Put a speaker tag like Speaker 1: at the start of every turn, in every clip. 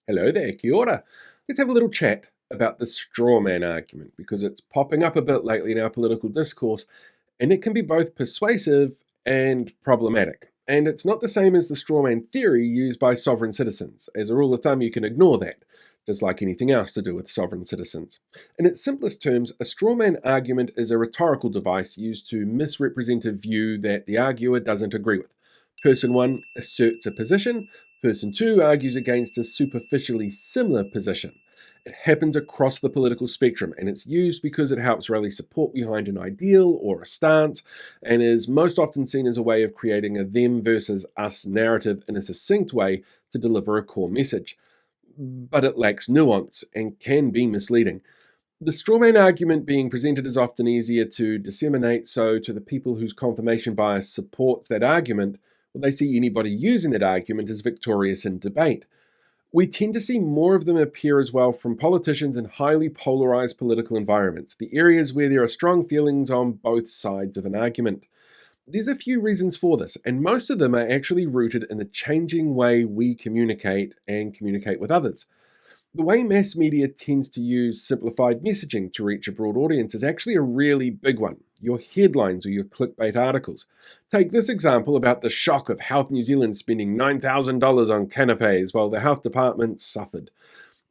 Speaker 1: Hello there, kia ora. Let's have a little chat about the strawman argument because it's popping up a bit lately in our political discourse and it can be both persuasive and problematic. And it's not the same as the strawman theory used by sovereign citizens. As a rule of thumb, you can ignore that, just like anything else to do with sovereign citizens. In its simplest terms, a strawman argument is a rhetorical device used to misrepresent a view that the arguer doesn't agree with. Person 1 asserts a position, Person 2 argues against a superficially similar position. It happens across the political spectrum, and it's used because it helps rally support behind an ideal or a stance, and is most often seen as a way of creating a them versus us narrative in a succinct way to deliver a core message. But it lacks nuance and can be misleading. The strawman argument being presented is often easier to disseminate, so to the people whose confirmation bias supports that argument, well, they see anybody using that argument as victorious in debate. We tend to see more of them appear as well from politicians in highly polarized political environments, the areas where there are strong feelings on both sides of an argument. There's a few reasons for this, and most of them are actually rooted in the changing way we communicate and communicate with others. The way mass media tends to use simplified messaging to reach a broad audience is actually a really big one. Your headlines or your clickbait articles. Take this example about the shock of Health New Zealand spending $9,000 on canapes while the health department suffered.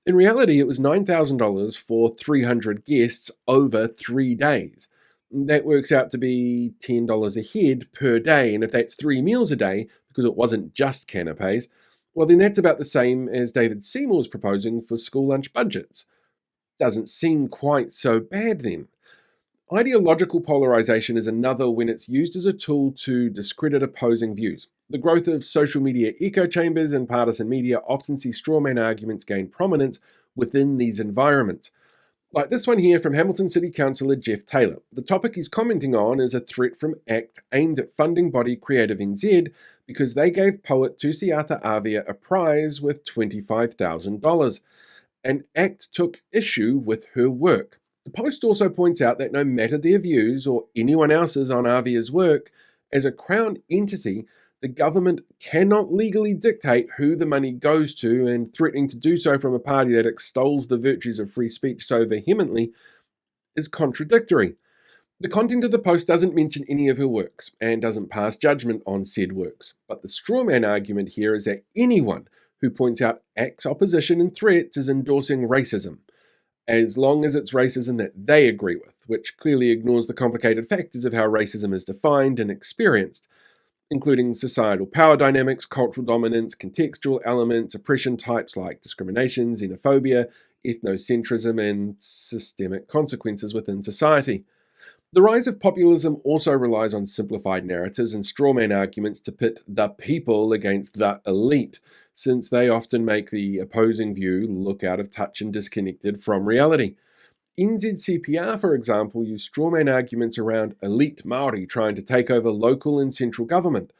Speaker 1: In reality, it was $9,000 for 300 guests over 3 days. That works out to be $10 a head per day, and if that's 3 meals a day, because it wasn't just canapes, well, then that's about the same as David Seymour's proposing for school lunch budgets. Doesn't seem quite so bad then. Ideological polarization is another when it's used as a tool to discredit opposing views. The growth of social media echo chambers and partisan media often see strawman arguments gain prominence within these environments. Like this one here from Hamilton City Councillor Jeff Taylor. The topic he's commenting on is a threat from ACT aimed at funding body Creative NZ because they gave poet Tusiata Avia a prize with $25,000. And ACT took issue with her work. The post also points out that no matter their views or anyone else's on Avia's work, as a Crown entity, the government cannot legally dictate who the money goes to, and threatening to do so from a party that extols the virtues of free speech so vehemently is contradictory. The content of the post doesn't mention any of her works and doesn't pass judgment on said works, but the strawman argument here is that anyone who points out ACT's opposition and threats is endorsing racism, as long as it's racism that they agree with, which clearly ignores the complicated factors of how racism is defined and experienced, including societal power dynamics, cultural dominance, contextual elements, oppression types like discrimination, xenophobia, ethnocentrism, and systemic consequences within society. The rise of populism also relies on simplified narratives and strawman arguments to pit the people against the elite, since they often make the opposing view look out of touch and disconnected from reality. NZCPR, for example, used strawman arguments around elite Māori trying to take over local and central government,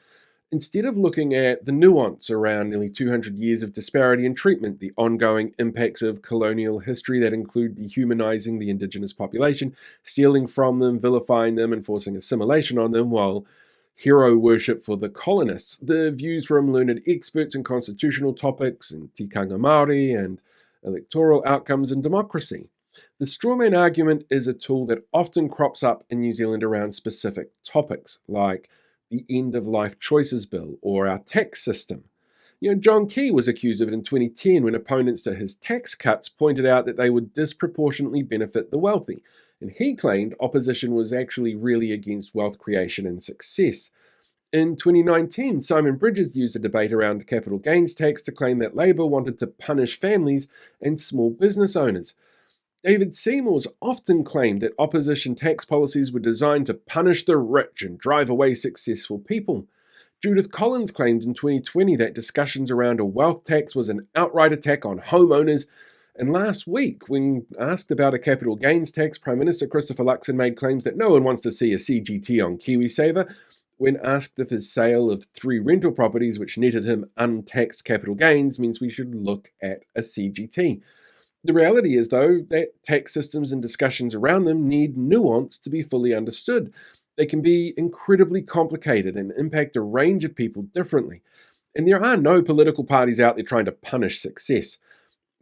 Speaker 1: instead of looking at the nuance around nearly 200 years of disparity in treatment, the ongoing impacts of colonial history that include dehumanizing the indigenous population, stealing from them, vilifying them, and forcing assimilation on them, while hero worship for the colonists, the views from learned experts in constitutional topics and tikanga Māori and electoral outcomes and democracy. The strawman argument is a tool that often crops up in New Zealand around specific topics, like the End of Life Choices Bill or our tax system. John Key was accused of it in 2010 when opponents to his tax cuts pointed out that they would disproportionately benefit the wealthy, and he claimed opposition was actually really against wealth creation and success. In 2019, Simon Bridges used a debate around capital gains tax to claim that Labour wanted to punish families and small business owners. David Seymour's often claimed that opposition tax policies were designed to punish the rich and drive away successful people. Judith Collins claimed in 2020 that discussions around a wealth tax was an outright attack on homeowners. And last week, when asked about a capital gains tax, Prime Minister Christopher Luxon made claims that no one wants to see a CGT on KiwiSaver. When asked if his sale of 3 rental properties, which netted him untaxed capital gains, means we should look at a CGT. The reality is, though, that tax systems and discussions around them need nuance to be fully understood. They can be incredibly complicated and impact a range of people differently. And there are no political parties out there trying to punish success.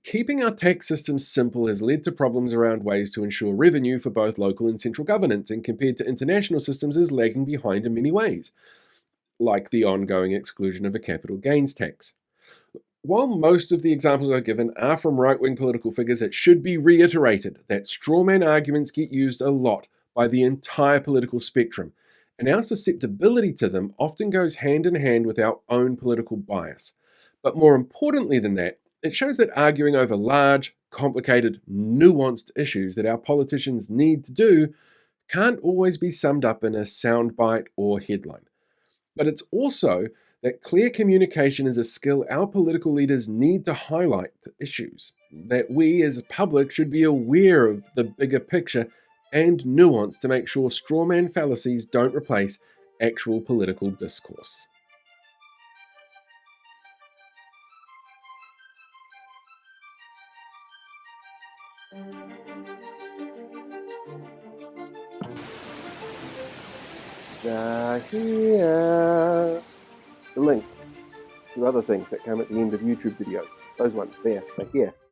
Speaker 1: Keeping our tax system simple has led to problems around ways to ensure revenue for both local and central governance, and compared to international systems, is lagging behind in many ways, like the ongoing exclusion of a capital gains tax. While most of the examples I've given are from right wing political figures, it should be reiterated that strawman arguments get used a lot by the entire political spectrum, and our susceptibility to them often goes hand in hand with our own political bias. But more importantly than that, it shows that arguing over large, complicated, nuanced issues that our politicians need to do can't always be summed up in a soundbite or headline. But it's also that clear communication is a skill our political leaders need to highlight issues, that we as a public should be aware of the bigger picture and nuance to make sure strawman fallacies don't replace actual political discourse. Here. The links to other things that come at the end of YouTube videos. Those ones there, here.